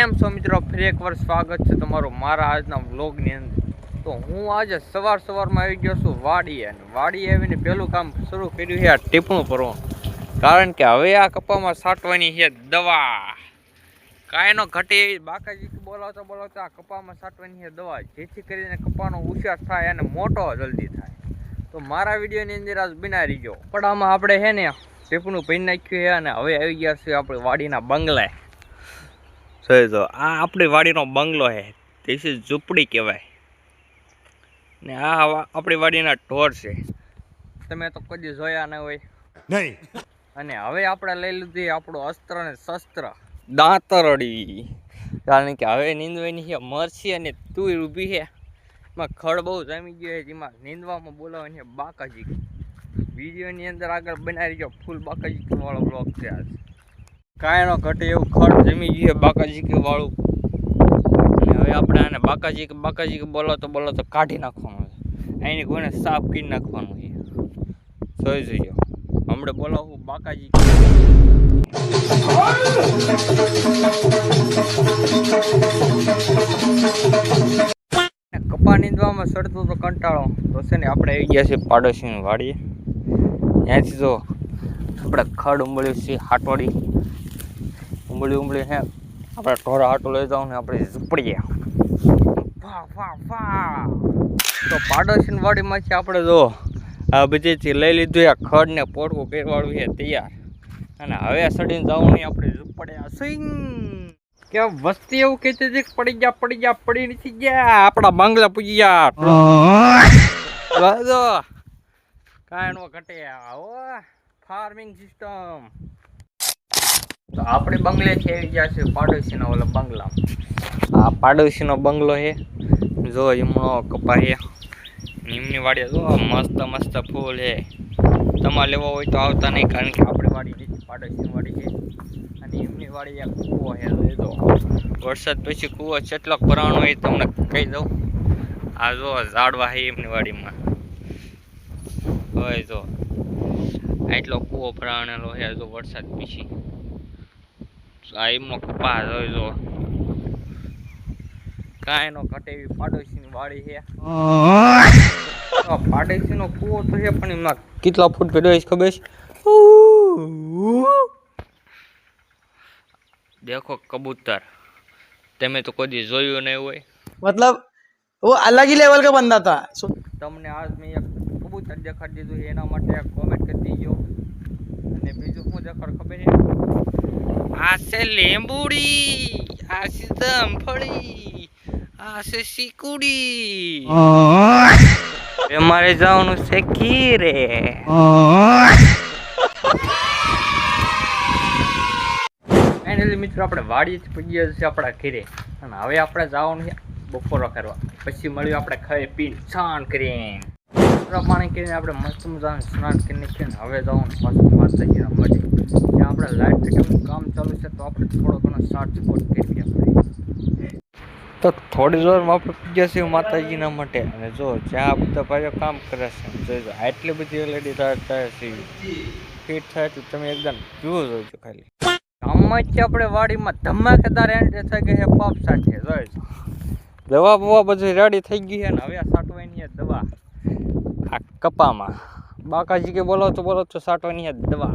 કેમ છો મિત્રો, ફરી એકવાર સ્વાગત છે તમારું મારા આજના વ્લોગની અંદર। તો હું આજે સવારમાં આવી ગયો છું વાડીએ આવીને પહેલું કામ શરૂ કર્યું છે આ ટીપણું ભરવાનું। કારણ કે હવે આ કપામાં છાંટવાની છે દવા। કાંઈનો ઘટે બાકાજી બોલાવતા આ કપામાં છાંટવાની છે દવા, જેથી કરીને કપાનો ઉછેર થાય અને મોટો જલ્દી થાય। તો મારા વિડીયોની અંદર આજ બનાવી ગયો પડામાં આપણે છે ને ટીપણું ભરી નાખ્યું છે અને હવે આવી ગયા છે આપણે વાડીના બંગલાએ। તો આ આપણી વાડીનો બંગલો છે, તે ઝૂંપડી કહેવાય ને આ આપણી વાડીના ઢોર છે, તમે તો કદી જોયા ન હોય નહીં। અને હવે આપણે લઈ લીધી આપણું અસ્ત્ર અને શસ્ત્ર દાંતરડી, કારણ કે હવે નીંદવાની છે મરસી અને તુર ઊભી છે, એમાં ખડ બહુ જામી ગયો છે, જેમાં નીંદવામાં બોલાવવાની છે બાકાજી। વિડીયોની અંદર આગળ બનાવી ગયો ફૂલ બાકાજી વાળો બ્લોગ છે આજ। કાંઈ નો ઘટે એવું ખડ જમી ગયું બાકાજી વાળું, અને હવે આપણે આને બાકાજી બોલાવતો કાઢી નાખવાનું છે, એની કોઈને સાફ કરી નાખવાનું છે। જોઈ હમણાં બોલાવું બાકાજી। કપા નીંદવામાં સડતો તો કંટાળો તો છે ને આપણે આવી ગયા છીએ પાડોશીની વાડીએ। ત્યાંથી તો આપણે ખડ ઉંબળ્યું છે હાટવાડી ઉંબળી હે આપણે ઢોરા હાટો લઈ જાવ ને આપણે ઝૂંપડીએ તો પાડોશીની વાડીમાંથી આપણે જો આ બધીથી લઈ લીધું આ ખડ ને પોટવું કરવાળું છે તૈયાર, અને હવે સડીને જવું નહીં આપણે ઝૂંપડીએ સિંગ કે વસ્તી એવું કહેતી હતી પડી નથી ગયા આપણા બંગલા પૂજી ગયા। કાંઈ નો ઘટે આવો ફાર્મિંગ સિસ્ટમ। તો આપણે બંગલે છે આવી ગયા છે પાડોશીનો ઓલા બંગલામાં। આ પાડોશીનો બંગલો છે, જો એમનો કપા છે, એમની વાડી જો મસ્ત ફૂલ છે। તમારે લેવા હોય તો આવતા નહીં, કારણ કે આપણી વાડી નથી પાડોશીની વાડી છે, અને એમની વાડી એક કૂવો છે। જો વરસાદ પછી કૂવો કેટલોક ભરાણો હોય તમને કહી દઉં। આ જો ઝાડવા છે એમની વાડીમાં, હોય જો આટલો કૂવો ભરાણેલો છે જો વરસાદ પછી। આ એમનો કપા જોઈ જો કાંઈ નો ઘટે એવી પાડોશીની વાડી છે। પાડોશીનો કૂવો તો છે, પણ એમાં કેટલા ફૂટ પડ્યો છે ખબર છે? દેખો કબૂતર, તમે તો કદી જોયું નહીં હોય, मतलब वो अलग ही लेवल का बंदा था। તમને આજ મેં એક કબૂતર દેખાડી દીધું છે, એના માટે કોમેન્ટ કરી દીજો। અને બીજું શું દેખાડ ખબર છે? આ છે લીંબુડી, આ છે જામફળી, આ છે શીકુડી, અમારે જવાનું છે ખીરે। ફાઇનલી મિત્રો આપણે વાડીથી પહોંચી છે આપણા ઘરે, અને હવે આપણે જવાનું છે બપોરો કરવા, પછી મળ્યું આપણે ખાઈ પીને સ્નાન કરીને પાણી કરીને આપણે મસ્ત મજાનું સ્નાન કરીને હવે જવાનું પાછું માતાજીના મઢે, ત્યાં આપણે લાઇટ ફિટિંગનું કામ ચાલુ છે, તો આપણે થોડો ઘણો સાટ સપોર્ટ કરીએ આપણે। તો થોડી જોરમાં આપણે પૂજ્યા છીએ માતાજીના મઢે, અને જો જ્યાં બધા ભાઈઓ કામ કરે છે જોઈજો આટલી બધી એલઈડી થાય છે ફિટ થાય, તો તમે એકદમ જુઓ જોઈજો ખાલી। ગામમાંથી આપણે વાડીમાં ધમાકેદાર એન્ટ્રી થઈ ગઈ છે પપ સાથે, જોઈજો દવા બવા બધી રેડી થઈ ગઈ છે, ને હવે છાંટવાની છે દવા આ કપામાં। બાકાજી કે બોલાવતો છાંટવાની છે દવા,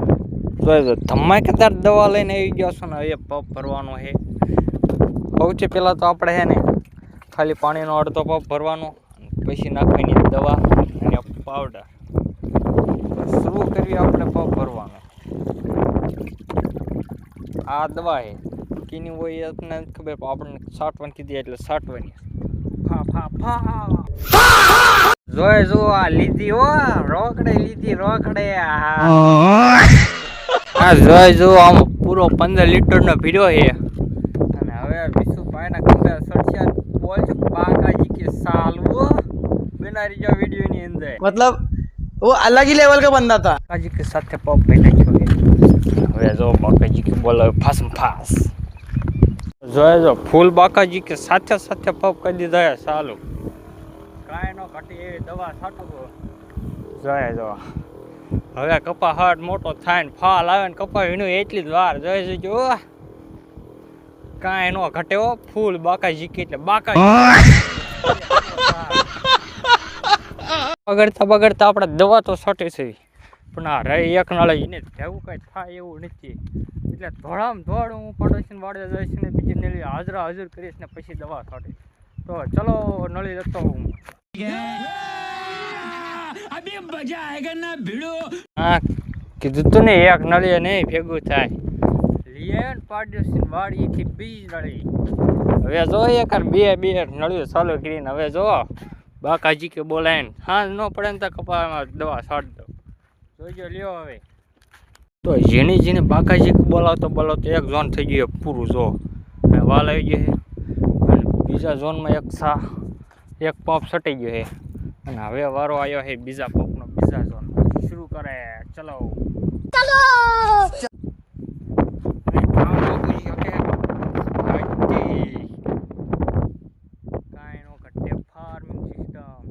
જોઈજો ધમાકેદાર દવા લઈને આવી ગયો છો ને હવે પપ ભરવાનો છે। સૌથી પહેલાં તો આપણે છે ને ખાલી પાણીનો અડધો પપ ભરવાનો, પછી નાખવાની દવા અને પાવડર, શરૂ કરવી આપણે પપ ભરવાનો। આ દવા છે કીની હોય આપણને ખબર, આપણને છાંટવાની કીધી એટલે છાંટવાની। જોઈ જો આ લીધી હો રોકડે લીધી આ જોઈ જો આમ પૂરો 15 લીટરનો ભીડો છે, અને હવે વિશુભાઈના ખંભે સડશે બોલ છે બાકાજી કે સાલવો બનાવી જો વિડીયોની અંદર, मतलब वो अलग ही लेवल का बंदा था। બાકાજી કે સાથે પપ બેઠા છો, હવે જો બાકાજી કે બોલાવે ફાસ જો ફૂલ બાકાજી કે સાથે પપ કરી દીધા ચાલુ। કાંઈ નો ઘટી એવી દવા છાંટું જો હવે કપા હાડ મોટો થાય ને ફાલ આવે ને કપા વીણું એટલી જ વાર જોઈ જો કાંઈ નો ઘટે હો, ફૂલ બાકાજી કે એટલે બાકા બગડતા આપણે દવા તો છટે છે, પણ આ રહી એક નળે એને જેવું કાંઈ થાય એવું નથી. એટલે ધોળામ ધોળ હું પડોશી વાડે જઈશ ને બીજી નળી હાજરા હાજર કરીશ ને પછી દવા છટે. તો ચલો નળી લેતો હું. હા કીધું તું ને એક નળીએ નહીં ભેગું થાય. લીએ પાડોશી વાડીથી બીજ નળી. હવે જો એક બે નળીઓ ચાલુ કરીને હવે જો બાકાજી કે બોલાય હા ન પડે ને તો કપામાં દવા છાંટ દો. જોઈજો લ્યો હવે. તો જેને બાકાજી બોલાવતો એક ઝોન થઈ ગયો પૂરું. જો વાલ આવી ગયો છે અને બીજા ઝોનમાં એક પંપ છટી ગયો છે અને હવે વારો આવ્યો છે બીજા પંપનો બીજા ઝોનમાં. શરૂ કરે ચલો કાંઈ નો ઘટે ફાર્મિંગ સિસ્ટમ.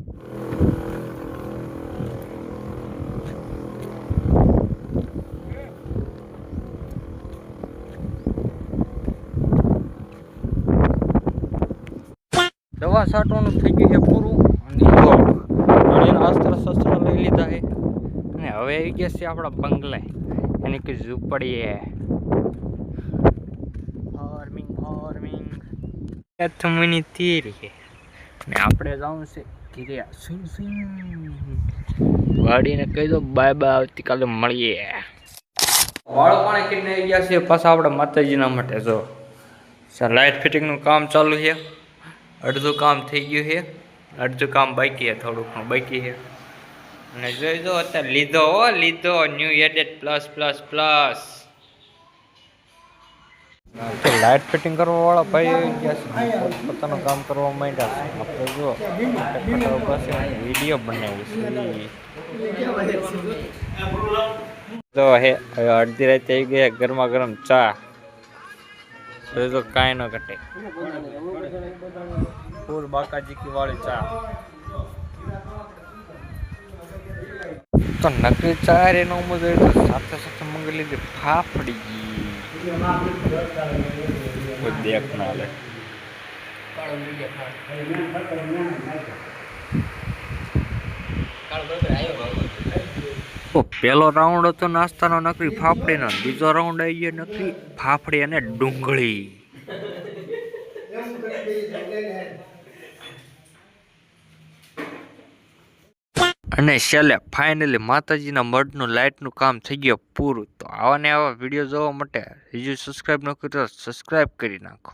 દવા છાંટવાનું થઈ ગયું છે પૂરું અને જો નળીના અસ્ત્ર શસ્ત્ર લઈ લીધા છે અને હવે આવી ગયા છે આપણા બંગલા એની કે ઝૂંપડીએ. ફાર્મિંગ તીર છે ને આપણે જવું છે ઘીરે. વાડીને કહી દો બાય બાય, આવતીકાલે મળીએ. વાળો પાણી કરીને આવી ગયા છે પાછા આપણે માતાજીના માટે. જો લાઇટ ફિટિંગનું કામ ચાલુ છે, અડધું કામ થઈ ગયું છે, અડધું કામ બાકી છે, થોડુંક બાકી છે. અને જોઈ દો અત્યારે લીધો new added plus. Light fitting કરવા વાળા ભાઈ આવી ગયા છે, પોતાનું કામ કરવા માંડ્યા છે. આપણે જો પાસે વિડીયો બનાવી તો હે હવે અડધી રાતે આવી ગયા ગરમા ગરમ ચા. તો કાંઈ ન ઘટે, ફૂલ બાકાજી કી વાળી ચા. તો નકલી ચા રે નો મજા તો સાથે મંગી લીધી ફાફડી. દેખ ના લે પેલો રાઉન્ડ હતો નાસ્તાનો નકરી ફાફડીનો, બીજો રાઉન્ડ આવી ગયો નકરી ફાફડી અને ડુંગળી. અને છેલ્લે ફાઇનલી માતાજીના મઢનું લાઇટનું કામ થઈ ગયું પૂરું. તો આવા ને આવા વિડીયો જોવા માટે હજુ સબસ્ક્રાઈબ ન કર્યું તો સબસ્ક્રાઈબ કરી નાખો.